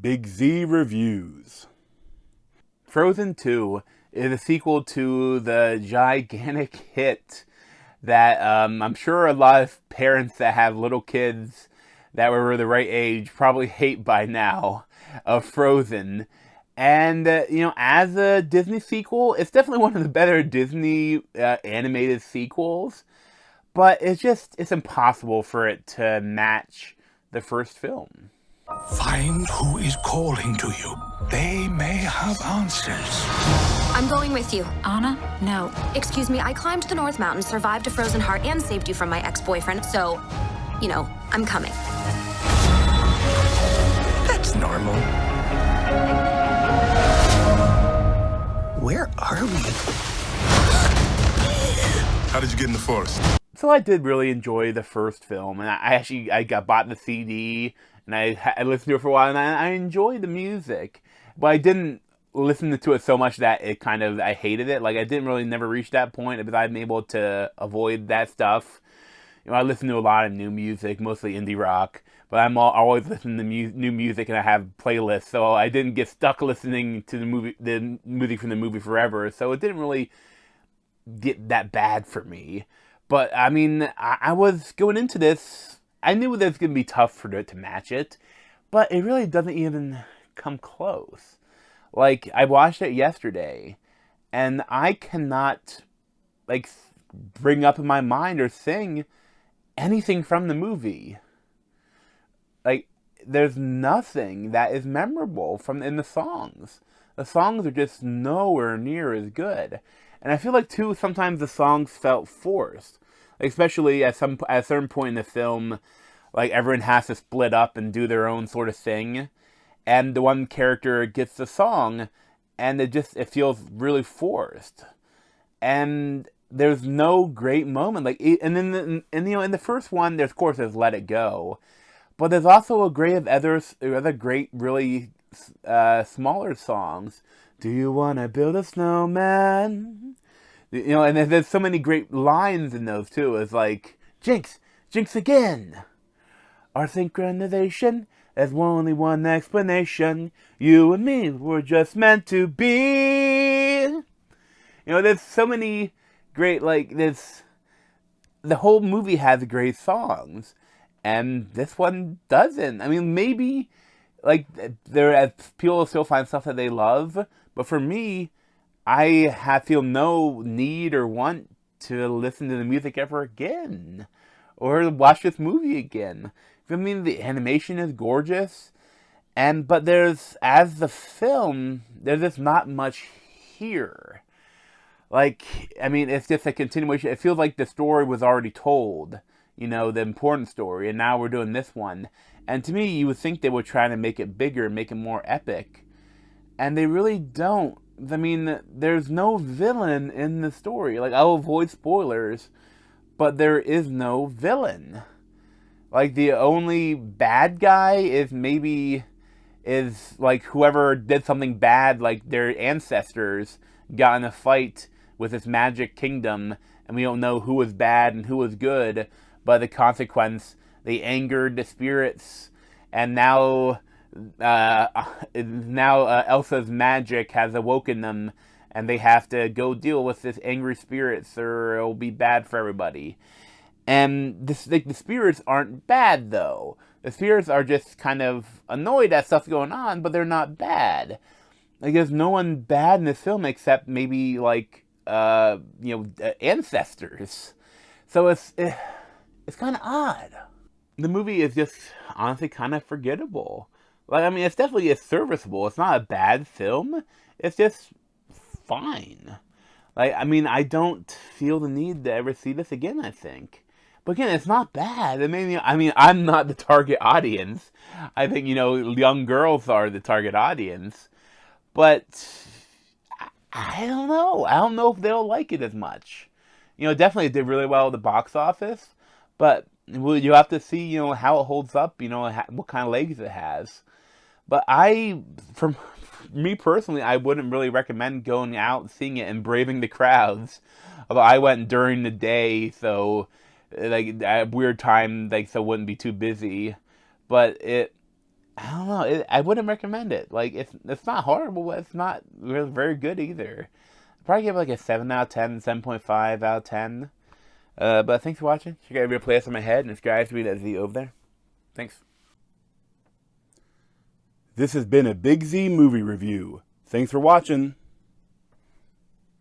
Big Z Reviews. Frozen 2 is a sequel to the gigantic hit that I'm sure a lot of parents that have little kids that were the right age probably hate by now, of Frozen. And, as a Disney sequel, it's definitely one of the better Disney animated sequels. But it's impossible for it to match the first film. Find who is calling to you. They may have answers. I'm going with you. Anna? No. Excuse me, I climbed the North Mountain, survived a frozen heart, and saved you from my ex-boyfriend, so, I'm coming. That's normal. Where are we? How did you get in the forest? So I did really enjoy the first film, and I bought the CD, and I listened to it for a while, and I enjoyed the music, but I didn't listen to it so much that I hated it. Like, I didn't really never reach that point because I'm able to avoid that stuff. I listen to a lot of new music, mostly indie rock, but I'm always listening to new music, and I have playlists, so I didn't get stuck listening to the music from the movie forever, so it didn't really get that bad for me. But, I was going into this, I knew that it was going to be tough for it to match it, but it really doesn't even come close. Like, I watched it yesterday, and I cannot, bring up in my mind or sing anything from the movie. There's nothing that is memorable in the songs. The songs are just nowhere near as good. And I feel like, too, sometimes the songs felt forced. Especially at a certain point in the film, everyone has to split up and do their own sort of thing. And the one character gets the song, and it feels really forced. And there's no great moment. In the first one, there's Let It Go. But there's also other great, really smaller songs. Do you want to build a snowman? And there's so many great lines in those, too. It's like, Jinx again. Our synchronization has only one explanation. You and me were just meant to be. There's so many great, the whole movie has great songs. And this one doesn't. Maybe, people still find stuff that they love. But for me, I feel no need or want to listen to the music ever again. Or watch this movie again. The animation is gorgeous. But as the film, there's just not much here. It's just a continuation. It feels like the story was already told. The important story, and now we're doing this one. And to me, you would think they would try to make it bigger, make it more epic. And they really don't. There's no villain in the story. I'll avoid spoilers, but there is no villain. The only bad guy is whoever did something bad, their ancestors got in a fight with this magic kingdom, and we don't know who was bad and who was good. But the consequence, they angered the spirits, and now Elsa's magic has awoken them, and they have to go deal with this angry spirits, or it'll be bad for everybody. And the spirits aren't bad, though. The spirits are just kind of annoyed at stuff going on, but they're not bad. There's no one bad in this film except maybe ancestors. So it's kind of odd. The movie is just honestly kind of forgettable. It's definitely serviceable. It's not a bad film. It's just fine. I don't feel the need to ever see this again, I think. But again, it's not bad. I'm not the target audience. I think, young girls are the target audience. But I don't know. I don't know if they'll like it as much. Definitely it did really well at the box office. But you have to see, how it holds up, what kind of legs it has. But for me personally, I wouldn't really recommend going out and seeing it and braving the crowds. Although I went during the day, so at a weird time, so it wouldn't be too busy. But I don't know. I wouldn't recommend it. Like, it's not horrible, but it's not really very good either. I'd probably give it like a 7 out of 10, 7.5 out of 10. But thanks for watching. Check out every place on my head and subscribe to me at Z over there. Thanks. This has been a Big Z movie review. Thanks for watching.